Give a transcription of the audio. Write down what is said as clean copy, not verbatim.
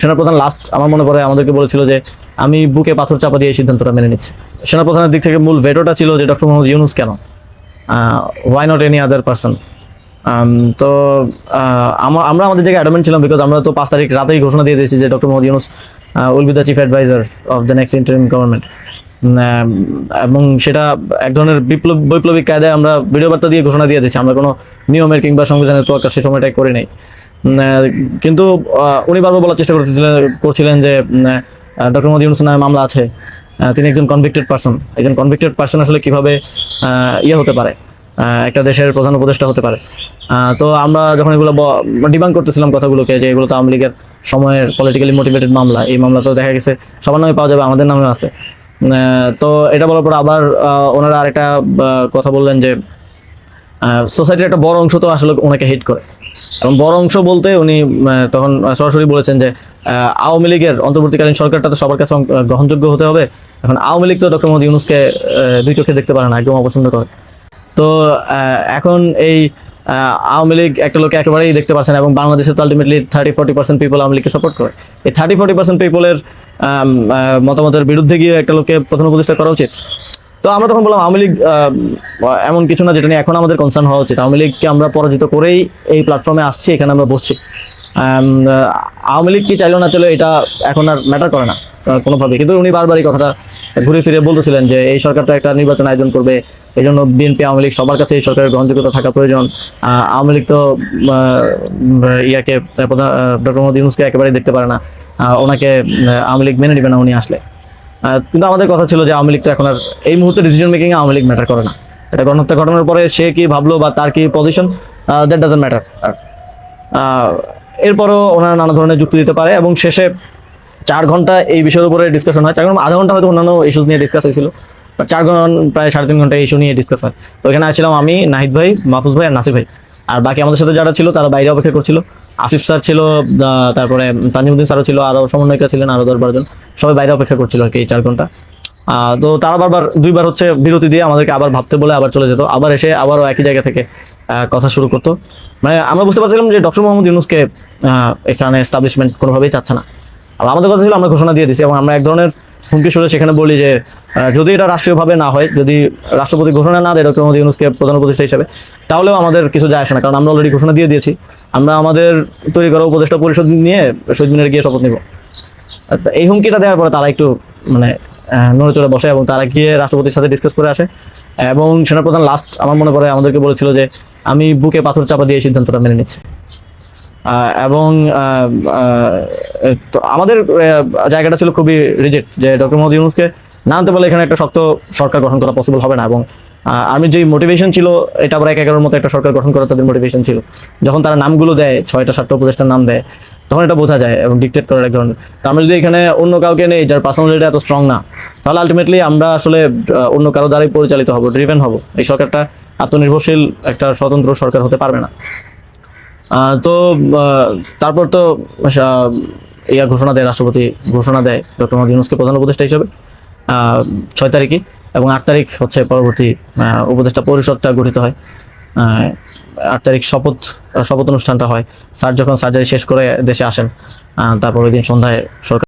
সেনাপ্রধান লাস্ট আমার মনে পড়ে আমাদেরকে বলেছিল যে আমি বুকে পাথর চাপা দিয়ে এই সিদ্ধান্তটা মেনে নিচ্ছি। সেনাপ্রধানের দিক থেকে মূল ভেটোটা ছিল যে ডক্টর মোহাম্মদ ইউনূস কেন, why not any other person. তো আমরা আমাদের জায়গায় অ্যাডামেন্ট ছিলাম, বিকজ আমরা তো 5 তারিখ রাতেই ঘোষণা দিয়ে দিয়েছি যে doctor Mohammad Yunus will be the chief adviser of the next interim government. এবং সেটা এক ধরনের বৈপ্লবিক কায়দায় আমরা ভিডিও বার্তা দিয়ে ঘোষণা দিয়ে দিয়েছি, আমরা কোনো নিয়মের কিংবা সংবিধানের তোয়াক্কা সে সময়টাই করি নাই। কিন্তু উনি বারবার বলার চেষ্টা করছিলেন যে ডক্টর মোহাম্মদ ইউনূস নামে মামলা আছে, তিনি একজন কনভিক্টেড পারসন। একজন কনভিক্টেড পারসন আসলে কিভাবে হতে পারে, একটা দেশের প্রধান উপদেষ্টা হতে পারে। তো আমরা যখন এগুলো ডিবাঙ্ক করতেছিলাম কথাগুলোকে, যে এগুলো তো আওয়ামী লীগের সময়ের পলিটিক্যালি মোটিভেটেড মামলা, এই মামলা তো দেখা গেছে সবার নামে পাওয়া যাবে, আমাদের নামেও আছে। তো এটা বলার পর আবার ওনারা আরেকটা কথা বললেন যে সোসাইটির একটা বড় অংশ তো আসলে ওনাকে হিট করে, এবং বড় অংশ বলতে উনি তখন সরাসরি বলেছেন যে আওয়ামী লীগের অন্তর্বর্তীকালীন সরকারটা তো সবার কাছে গ্রহণযোগ্য হতে হবে। এখন আওয়ামী লীগ তো ডক্টর মোহাম্মদ ইউনূসকে দুই চোখে দেখতে পারে না, একদম অপছন্দ করে। তো এখন এই আওয়ামী লীগ একটা লোকে একেবারেই দেখতে পাচ্ছে না, এবং বাংলাদেশে তো আলটিমেটলি 30-40% পিপল আওয়ামী লীগকে সাপোর্ট করে। এই 30-40% পিপলের মতামতের বিরুদ্ধে গিয়ে একটা লোককে প্রধান উপদেষ্টা করা উচিত। তো আমরা তখন বললাম আওয়ামী লীগ এমন কিছু না যেটা নিয়ে এখন আমাদের কনসার্ন হওয়া উচিত। আওয়ামী লীগকে আমরা পরাজিত করেই এই প্ল্যাটফর্মে আসছি, এখানে আমরা বসছি। আওয়ামী লীগ কি চাইলো না চলে এটা এখন আর ম্যাটার করে না কোনোভাবে। কিন্তু উনি বারবার এই কথাটা ঘুরে ফিরে বলতেছিলেন যে এই সরকারটা একটা নির্বাচন আয়োজন করবে, এই জন্য বিএনপি আওয়ামী লীগ সবার কাছে এই সরকারের গ্রহণযোগ্যতা থাকা প্রয়োজন। আওয়ামী লীগ তো ইয়াকে ডক্টর মোহাম্মদ ইউনূসকে একেবারেই দেখতে পারে না, ওনাকে আওয়ামী লীগ মেনে নেবে না উনি আসলে। কিন্তু আমাদের কথা ছিল যে আওয়ামী লীগ তো এখন আর এই মুহূর্তে decision making Awami League matter করে না। এটা গণহত্যা ঘটনার পরে সে কি ভাবলো বা তার কি পজিশন, দ্যাট ডাজন্ট ম্যাটার। এরপরও ওনারা নানা ধরনের যুক্তি দিতে পারে, এবং শেষে 4 ঘন্টা এই বিষয়ের উপরে ডিসকাশন হয়। 4 ঘন্টা, আধা ঘন্টা হয়তো অন্যান্য ইস্যুস নিয়ে ডিসকাস হয়েছিল, 4 ঘন্টা প্রায় 3.5 ঘন্টা ইস্যু নিয়ে ডিসকাস হয়। তো এখানে আসছিলাম আমি, নাহিদ ভাই, মাহফুজ ভাই আর নাসির ভাই, আর বাকি আমাদের সাথে যারা ছিল তারা বাইরে অপেক্ষা করছিল। আসিফ স্যার ছিল, তারপরে তানজিমুদ্দিন স্যারও ছিল, আরও সমন্বয়িকা ছিলেন আরও 10-12 জন, সবাই বাইরে অপেক্ষা করছিল আর কি এই 4 ঘন্টা। তো তারা বারবার 2বার হচ্ছে বিরতি দিয়ে আমাদেরকে আবার ভাবতে বলে আবার চলে যেত, আবার এসে আবারও একই জায়গা থেকে কথা শুরু করতো। মানে আমরা বুঝতে পারছিলাম যে ডক্টর মোহাম্মদ ইউনূসকে এখানে এস্টাবলিশমেন্ট কোনোভাবেই চাচ্ছে না। আর আমাদের কথা ছিল আমরা ঘোষণা দিয়ে দিচ্ছি, এবং আমরা এক ধরনের হুমকি সুরে সেখানে বলি যে যদি এটা রাষ্ট্রীয়ভাবে না হয়, যদি রাষ্ট্রপতি ঘোষণা না দেয় ডক্টর মোহাম্মদ ইউনূসকে প্রধান উপদেষ্টা হিসেবে, তাহলেও আমাদের কিছু যায় আসে না, কারণ আমরা অলরেডি ঘোষণা দিয়ে দিয়েছি। আমরা আমাদের তৈরি করা উপদেষ্টা পরিষদ নিয়ে শহীদ মিনারে গিয়ে শপথ নিব। এই হুমকিটা দেওয়ার পরে তারা একটু মানে নড়েচড়ে বসে, এবং তারা গিয়ে রাষ্ট্রপতির সাথে ডিসকাস করে আসে। এবং সেনাপ্রধান লাস্ট আমার মনে পড়ে আমাদেরকে বলেছিল যে আমি বুকে পাথর চাপা দিয়ে এই সিদ্ধান্তটা মেনে নিচ্ছি। এবং আমাদের জায়গাটা ছিল খুবই রিজেক্ট, যে ডক্টর মোহাম্মদ ইউনূসকে না আনতে পারলে এখানে একটা শক্ত সরকার গঠন করা পসিবল হবে না। এবং আমি যেই মোটিভেশন ছিল, এটা আবার 1-11-এর মতো একটা সরকার গঠন করার তাদের মোটিভেশন ছিল। যখন তারা নামগুলো দেয়, 6টা-7টা উপদেষ্টার নাম দেয়, তখন এটা বোঝা যায়, এবং ডিক্টেট করার এক ধরনের। তো আমরা যদি এখানে অন্য কাউকে নেই যার পার্সোনালিটি এত স্ট্রং না, তাহলে আলটিমেটলি আমরা আসলে অন্য কারো দ্বারাই পরিচালিত হব, ড্রিভেন হব। এই সরকারটা আত্মনির্ভরশীল একটা স্বতন্ত্র সরকার হতে পারবে না। তো তারপর তো ঘোষণা দেয়, রাষ্ট্রপতি ঘোষণা দেয় ডক্টর মোহাম্মদ ইউনূসকে প্রধান উপদেষ্টা হিসেবে 6 তারিখে, এবং 8 তারিখ হচ্ছে পরবর্তী উপদেষ্টা পরিষদটা গঠিত হয়। 8 তারিখ শপথ অনুষ্ঠানটা হয়। স্যার যখন সার্জারি শেষ করে দেশে আসেন, তারপর ওই দিন সন্ধ্যায় সরকার